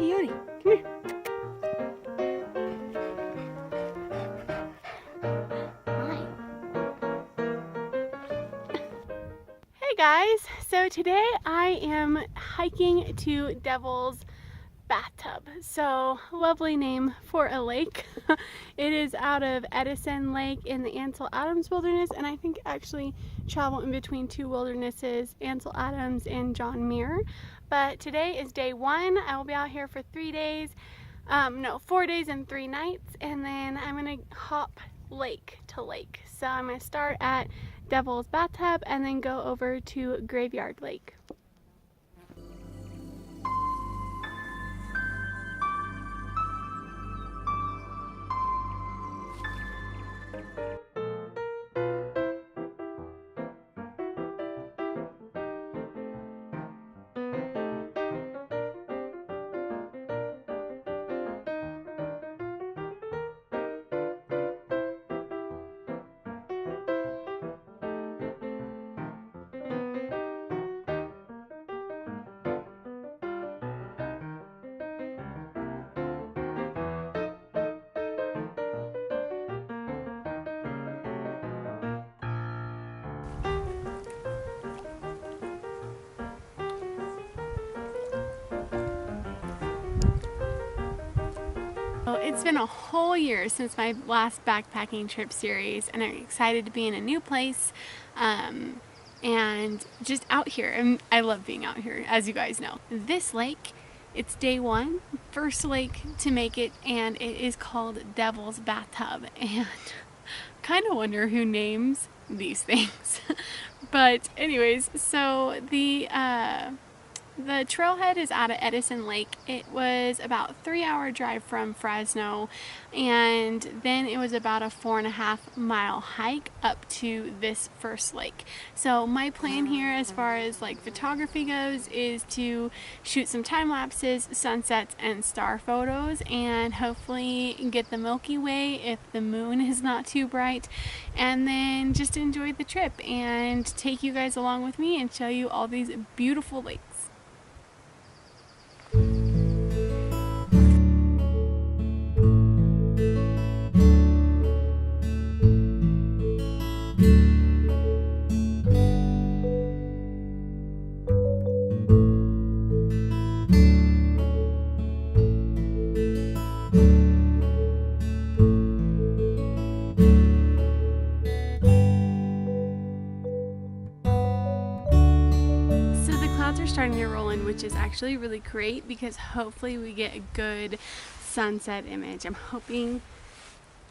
Yodi, come here. Hi. Hey guys, so today I am hiking to Devil's Bathtub. So, lovely name for a lake. It is out of Edison Lake in the Ansel Adams Wilderness, and I think actually travel in between two wildernesses, Ansel Adams and John Muir. But today is day one. I will be out here for 3 days, no, 4 days and 3 nights, and then I'm gonna hop lake to lake. So I'm gonna start at Devil's Bathtub and then go over to Graveyard Lake. Well, it's been a whole year since my last backpacking trip series, and I'm excited to be in a new place and just out here. And I love being out here, as you guys know. This lake, it's day one, first lake to make it, and it is called Devil's Bathtub. And kind of wonder who names these things. But anyways, so the trailhead is out of Edison Lake. It was about a 3-hour drive from Fresno, and then it was about a 4.5 mile hike up to this first lake. So my plan here as far as like photography goes is to shoot some time lapses, sunsets, and star photos, and hopefully get the Milky Way if the moon is not too bright, and then just enjoy the trip and take you guys along with me and show you all these beautiful lakes. Are starting to roll in, which is actually really great because hopefully we get a good sunset image. I'm hoping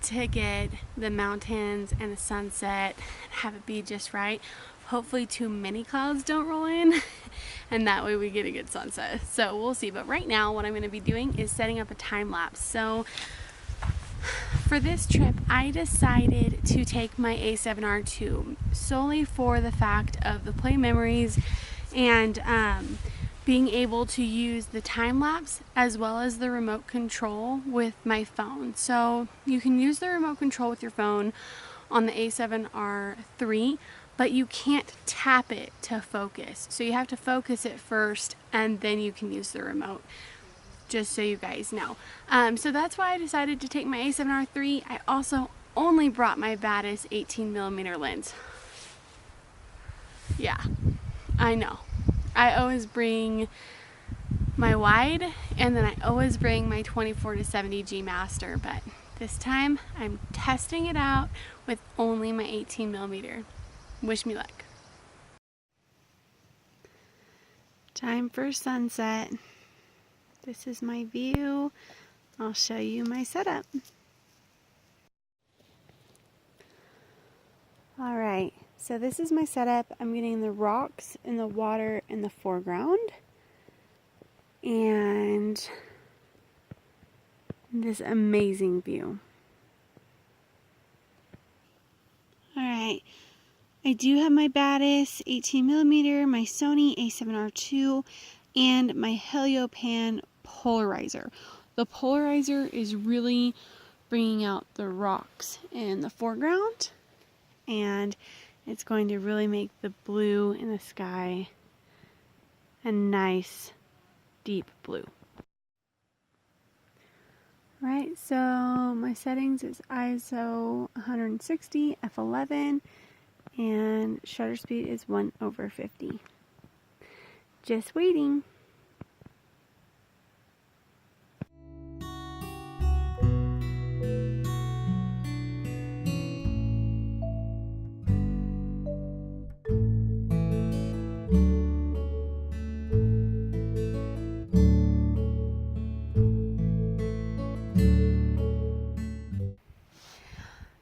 to get the mountains and the sunset and have it be just right. Hopefully too many clouds don't roll in and that way we get a good sunset. So we'll see. But right now what I'm going to be doing is setting up a time lapse. So for this trip, I decided to take my A7R II solely for the fact of the play memories and being able to use the time lapse as well as the remote control with my phone. So you can use the remote control with your phone on the A7R III, but you can't tap it to focus. So you have to focus it first and then you can use the remote, just so you guys know. So that's why I decided to take my A7R III. I also only brought my baddest 18mm lens. Yeah, I know. I always bring my wide, and then I always bring my 24-70 G Master, but this time I'm testing it out with only my 18mm. Wish me luck. Time for sunset. This is my view. I'll show you my setup. All right. So this is my setup. I'm getting the rocks and the water in the foreground and this amazing view. Alright, I do have my baddest 18mm, my Sony A7R II, and my Heliopan polarizer. The polarizer is really bringing out the rocks in the foreground, and it's going to really make the blue in the sky a nice deep blue. Alright, so my settings is ISO 160, f11, and shutter speed is 1/50. Just waiting.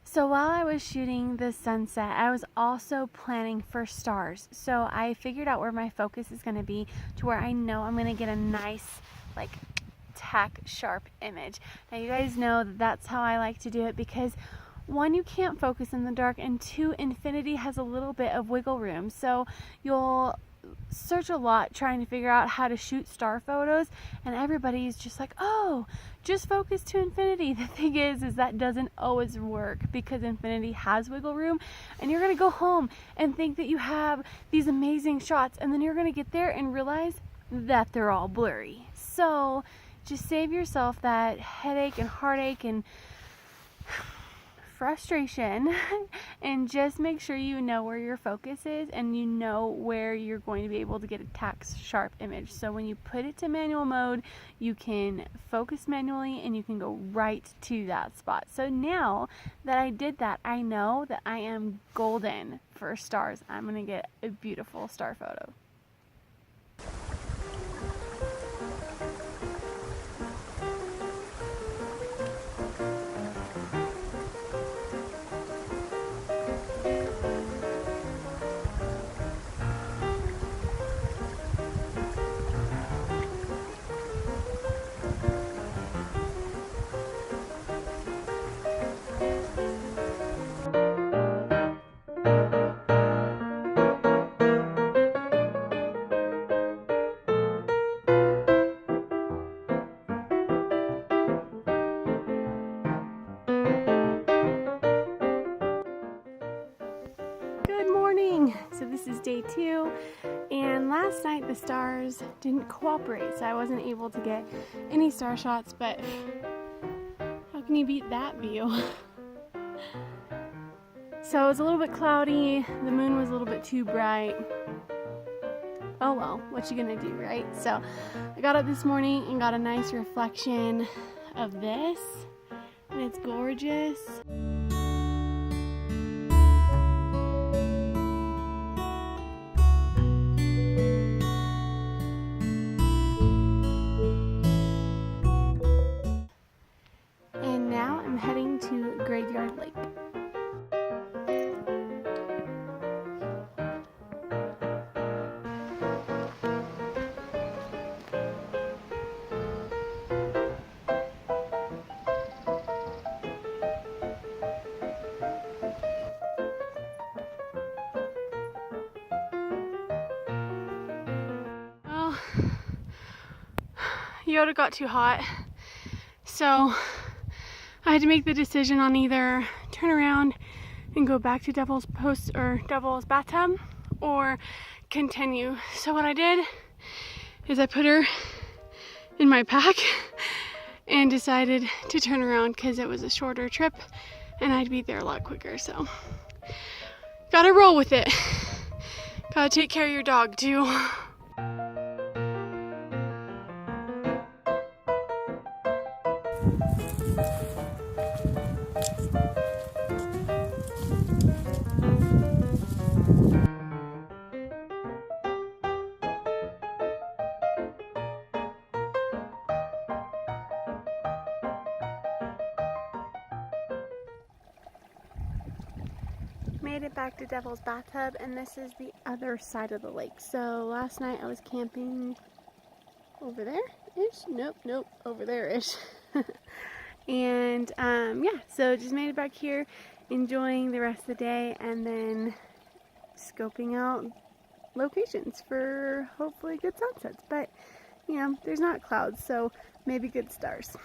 So while I was shooting the sunset, I was also planning for stars. So I figured out where my focus is going to be to where I know I'm going to get a nice, like, tack sharp image. Now you guys know that that's how I like to do it because one, you can't focus in the dark, and two, infinity has a little bit of wiggle room. So you'll search a lot trying to figure out how to shoot star photos, and everybody's just like, oh, just focus to infinity. The thing is that doesn't always work because infinity has wiggle room, and you're gonna go home and think that you have these amazing shots, and then you're gonna get there and realize that they're all blurry. So just save yourself that headache and heartache and frustration and just make sure you know where your focus is and you know where you're going to be able to get a tack sharp image. So when you put it to manual mode, you can focus manually and you can go right to that spot. So now that I did that, I know that I am golden for stars. I'm gonna get a beautiful star photo. So this is day 2, and last night the stars didn't cooperate, so I wasn't able to get any star shots, but how can you beat that view? So it was a little bit cloudy, the moon was a little bit too bright. Oh well, what you gonna do, right? So I got up this morning and got a nice reflection of this, and it's gorgeous. Heading to Graveyard Lake. Well, Yoda got too hot, so I had to make the decision on either turn around and go back to Devil's Bathtub or continue. So what I did is I put her in my pack and decided to turn around because it was a shorter trip and I'd be there a lot quicker. So gotta roll with it. Gotta take care of your dog too. Made it back to Devil's Bathtub, and this is the other side of the lake. So last night I was camping over there-ish. Nope, over there-ish. And yeah, so just made it back here, enjoying the rest of the day, and then scoping out locations for hopefully good sunsets. But you know, there's not clouds, so maybe good stars.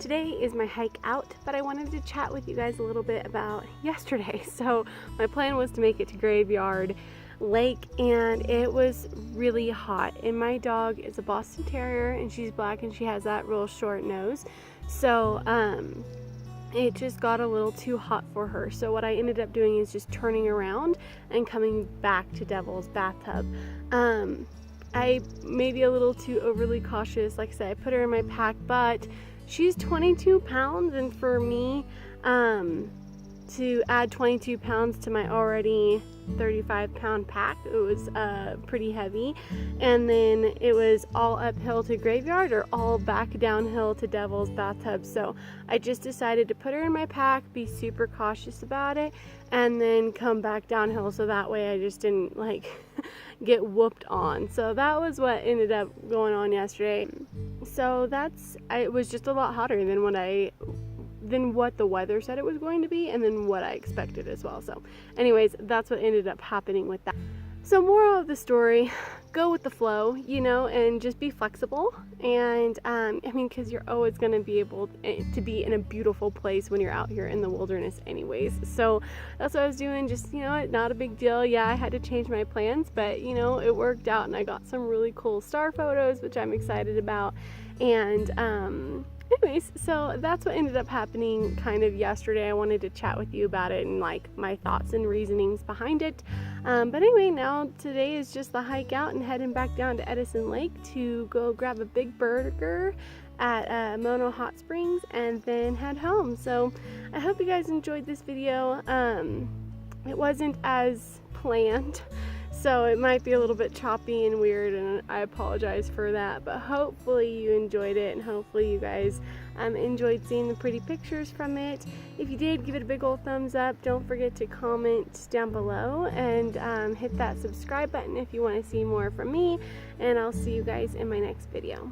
today is my hike out, but I wanted to chat with you guys a little bit about yesterday. So my plan was to make it to Graveyard Lake, and it was really hot, and my dog is a Boston Terrier and she's black and she has that real short nose, so it just got a little too hot for her. So what I ended up doing is just turning around and coming back to Devil's Bathtub. I may be a little too overly cautious. Like I said, I put her in my pack, but she's 22 pounds, and for me to add 22 pounds to my already 35-pound pack, it was pretty heavy. And then it was all uphill to Graveyard or all back downhill to Devil's Bathtub. So I just decided to put her in my pack, be super cautious about it, and then come back downhill, so that way I just didn't like get whooped on. So that was what ended up going on yesterday. So it was just a lot hotter than what the weather said it was going to be, and then what I expected as well. So anyways, that's what ended up happening with that. So moral of the story, go with the flow, you know, and just be flexible. And I mean, because you're always going to be able to be in a beautiful place when you're out here in the wilderness anyways. So that's what I was doing. Just, you know, not a big deal. Yeah, I had to change my plans, but you know, it worked out, and I got some really cool star photos, which I'm excited about. And anyways, so that's what ended up happening kind of yesterday. I wanted to chat with you about it and like my thoughts and reasonings behind it. But anyway, now today is just the hike out and heading back down to Edison Lake to go grab a big burger at Mono Hot Springs and then head home. So I hope you guys enjoyed this video. It wasn't as planned, so it might be a little bit choppy and weird, and I apologize for that, but hopefully you enjoyed it, and hopefully you guys enjoyed seeing the pretty pictures from it. If you did, give it a big old thumbs up. Don't forget to comment down below, and hit that subscribe button if you want to see more from me, and I'll see you guys in my next video.